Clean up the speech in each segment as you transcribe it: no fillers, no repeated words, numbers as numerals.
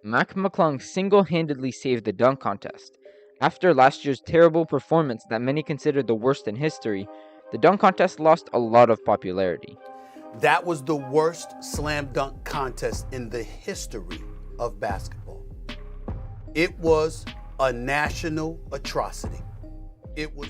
Mac McClung single-handedly saved the dunk contest. After last year's terrible performance that many considered the worst in history, the dunk contest lost a lot of popularity. That was the worst slam dunk contest in the history of basketball. It was a national atrocity.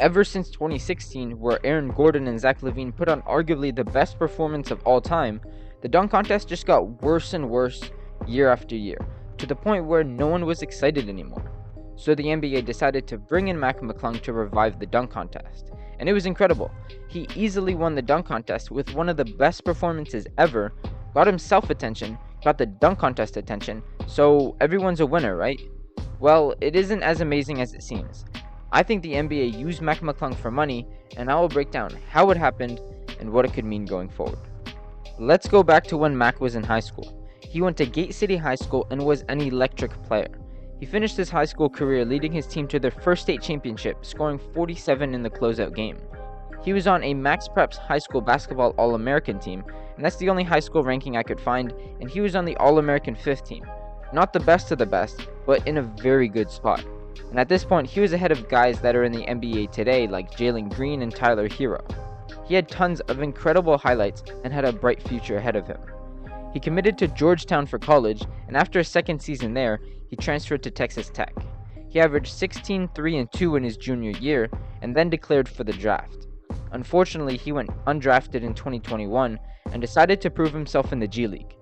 Ever since 2016, where Aaron Gordon and Zach Lavine put on arguably the best performance of all time, the dunk contest just got worse and worse year after year, to the point where no one was excited anymore. So the NBA decided to bring in Mac McClung to revive the dunk contest. And it was incredible. He easily won the dunk contest with one of the best performances ever, got himself attention, got the dunk contest attention, so everyone's a winner, right? Well, it isn't as amazing as it seems. I think the NBA used Mac McClung for money, and I will break down how it happened and what it could mean going forward. Let's go back to when Mac was in high school. He went to Gate City High School and was an electric player. He finished his high school career leading his team to their first state championship, scoring 47 in the closeout game. He was on a Max Preps high school basketball All-American team, and that's the only high school ranking I could find, and he was on the All-American 5th team. Not the best of the best, but in a very good spot. And at this point, he was ahead of guys that are in the NBA today like Jalen Green and Tyler Hero. He had tons of incredible highlights and had a bright future ahead of him. He committed to Georgetown for college, and after a second season there, he transferred to Texas Tech. He averaged 16, 3, and 2 in his junior year, and then declared for the draft. Unfortunately, he went undrafted in 2021 and decided to prove himself in the G League.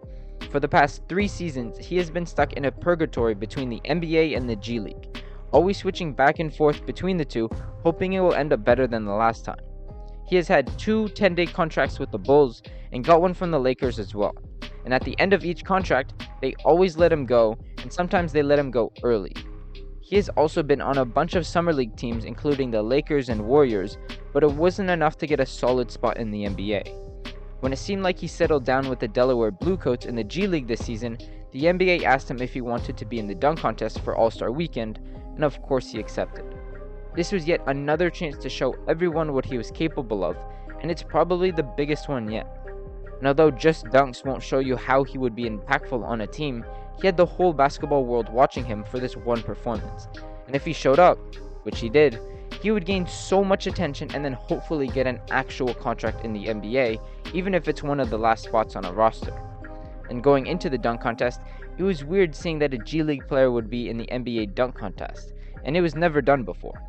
For the past 3 seasons, he has been stuck in a purgatory between the NBA and the G League, always switching back and forth between the two, hoping it will end up better than the last time. He has had 2 10-day contracts with the Bulls and got one from the Lakers as well. And at the end of each contract, they always let him go, and sometimes they let him go early. He has also been on a bunch of summer league teams including the Lakers and Warriors, but it wasn't enough to get a solid spot in the NBA. When it seemed like he settled down with the Delaware Bluecoats in the G League this season, the NBA asked him if he wanted to be in the dunk contest for All-Star Weekend, and of course he accepted. This was yet another chance to show everyone what he was capable of, and it's probably the biggest one yet. And although just dunks won't show you how he would be impactful on a team, he had the whole basketball world watching him for this one performance. And if he showed up, which he did, he would gain so much attention and then hopefully get an actual contract in the NBA, even if it's one of the last spots on a roster. And going into the dunk contest, it was weird seeing that a G League player would be in the NBA dunk contest, and it was never done before.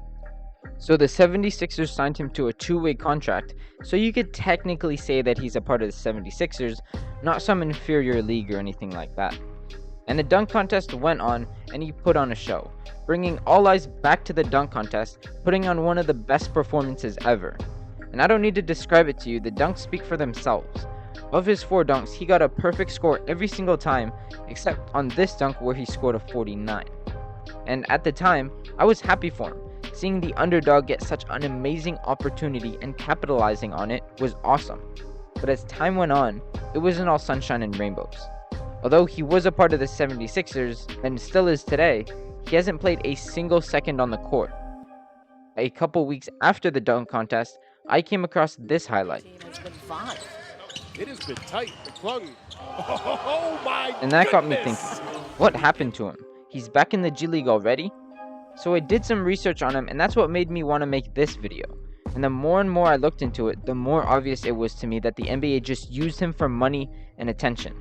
So the 76ers signed him to a 2-way contract, so you could technically say that he's a part of the 76ers, not some inferior league or anything like that. And the dunk contest went on, and he put on a show, bringing all eyes back to the dunk contest, putting on one of the best performances ever. And I don't need to describe it to you, the dunks speak for themselves. Of his 4 dunks, he got a perfect score every single time, except on this dunk where he scored a 49. And at the time, I was happy for him. Seeing the underdog get such an amazing opportunity and capitalizing on it was awesome. But as time went on, it wasn't all sunshine and rainbows. Although he was a part of the 76ers, and still is today, he hasn't played a single second on the court. A couple weeks after the dunk contest, I came across this highlight. It has been tight. McClung. Oh my And that got me goodness. thinking, what happened to him? He's back in the G League already? So I did some research on him, and that's what made me want to make this video. And the more and more I looked into it, the more obvious it was to me that the NBA just used him for money and attention.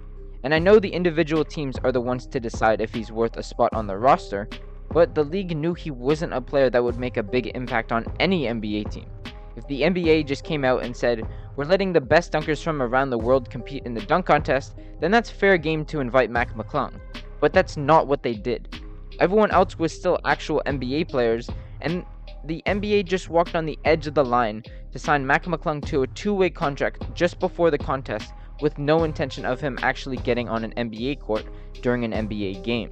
And I know the individual teams are the ones to decide if he's worth a spot on the roster, but the league knew he wasn't a player that would make a big impact on any NBA team. If the NBA just came out and said, we're letting the best dunkers from around the world compete in the dunk contest, then that's fair game to invite Mac McClung. But that's not what they did. Everyone else was still actual NBA players, and the NBA just walked on the edge of the line to sign Mac McClung to a 2-way contract just before the contest, with no intention of him actually getting on an NBA court during an NBA game.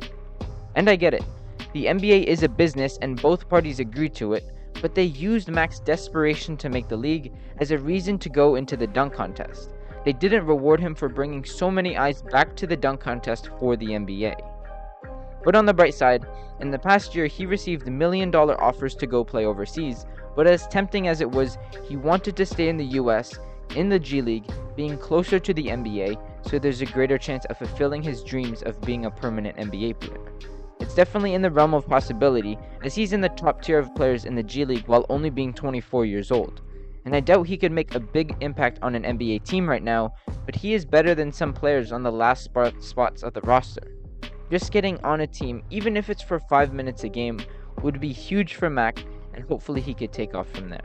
And I get it. The NBA is a business and both parties agreed to it, but they used Mac's desperation to make the league as a reason to go into the dunk contest. They didn't reward him for bringing so many eyes back to the dunk contest for the NBA. But on the bright side, in the past year he received $1 million offers to go play overseas, but as tempting as it was, he wanted to stay in the US, in the G League, being closer to the NBA, so there's a greater chance of fulfilling his dreams of being a permanent NBA player. It's definitely in the realm of possibility, as he's in the top tier of players in the G League while only being 24 years old. And I doubt he could make a big impact on an NBA team right now, but he is better than some players on the last spots of the roster. Just getting on a team, even if it's for 5 minutes a game, would be huge for Mac, and hopefully he could take off from there.